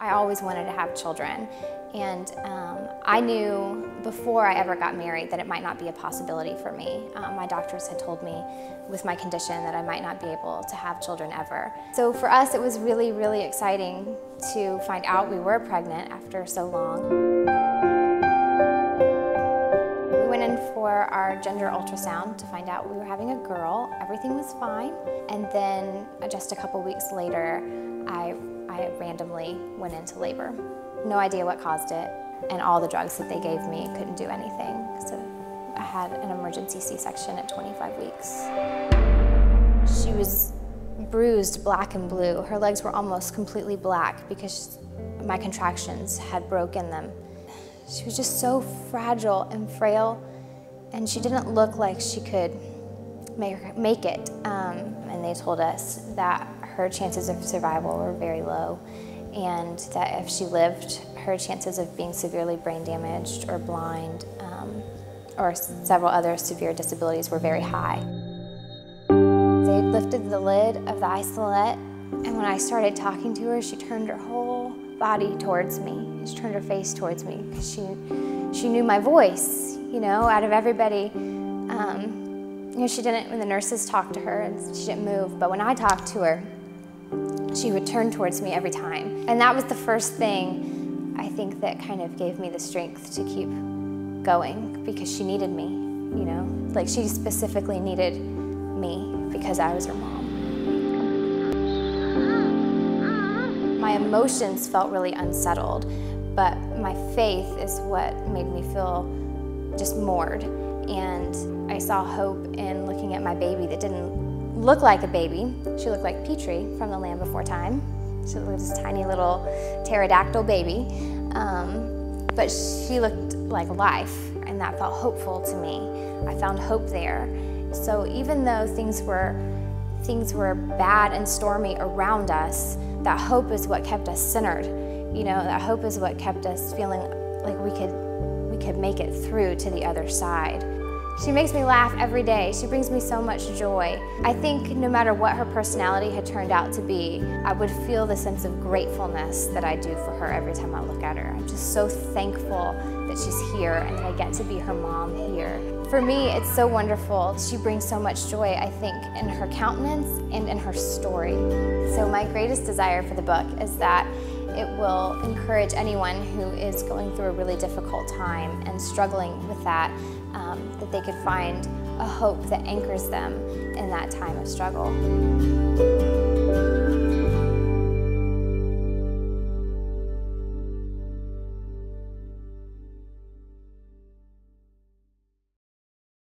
I always wanted to have children, and I knew before I ever got married that it might not be a possibility for me. My doctors had told me with my condition that I might not be able to have children ever. So for us, it was really, really exciting to find out we were pregnant after so long. We went in for our gender ultrasound to find out we were having a girl. Everything was fine. And then just a couple weeks later, I randomly went into labor. No idea what caused it, and all the drugs that they gave me couldn't do anything. So I had an emergency C-section at 25 weeks. She was bruised black and blue. Her legs were almost completely black because my contractions had broken them. She was just so fragile and frail, and she didn't look like she could make it. And they told us that her chances of survival were very low, and that if she lived, her chances of being severely brain damaged or blind or several other severe disabilities were very high. They lifted the lid of the isolette, and when I started talking to her, she turned her whole body towards me. She turned her face towards me because she knew my voice, you know, out of everybody. You know, she didn't, when the nurses talked to her, and she didn't move, but when I talked to her, she would turn towards me every time. And that was the first thing, I think, that kind of gave me the strength to keep going, because she needed me, you know? Like, she specifically needed me because I was her mom. My emotions felt really unsettled, but my faith is what made me feel just moored. And I saw hope in looking at my baby that didn't look like a baby. She looked like Petrie from The Land Before Time. She looked like this tiny little pterodactyl baby. But she looked like life, and that felt hopeful to me. I found hope there. So even though things were bad and stormy around us, that hope is what kept us centered. You know, that hope is what kept us feeling like we could make it through to the other side. She makes me laugh every day. She brings me so much joy. I think no matter what her personality had turned out to be, I would feel the sense of gratefulness that I do for her every time I look at her. I'm just so thankful that she's here and that I get to be her mom here. For me, it's so wonderful. She brings so much joy, I think, in her countenance and in her story. So my greatest desire for the book is that it will encourage anyone who is going through a really difficult time and struggling with that, that they could find a hope that anchors them in that time of struggle.